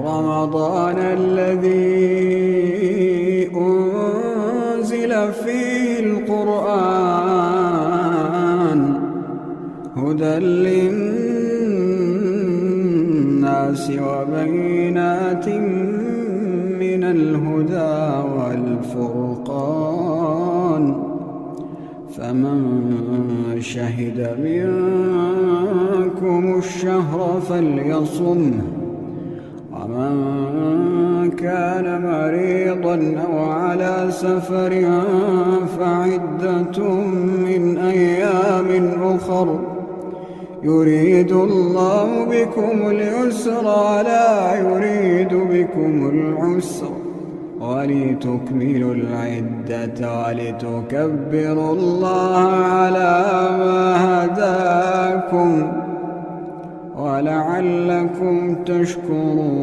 رمضان الذي أنزل فيه القرآن هدى للناس وبينات من الهدى والفرقان فمن شهد منكم الشهر فليصمه ومن كان مريضا أو على سفر فعدة من أيام أخر يريد الله بكم اليسر ولا يريد بكم العسر ولتكملوا العدة ولتكبروا الله على ما هداكم ولعلكم تشكرون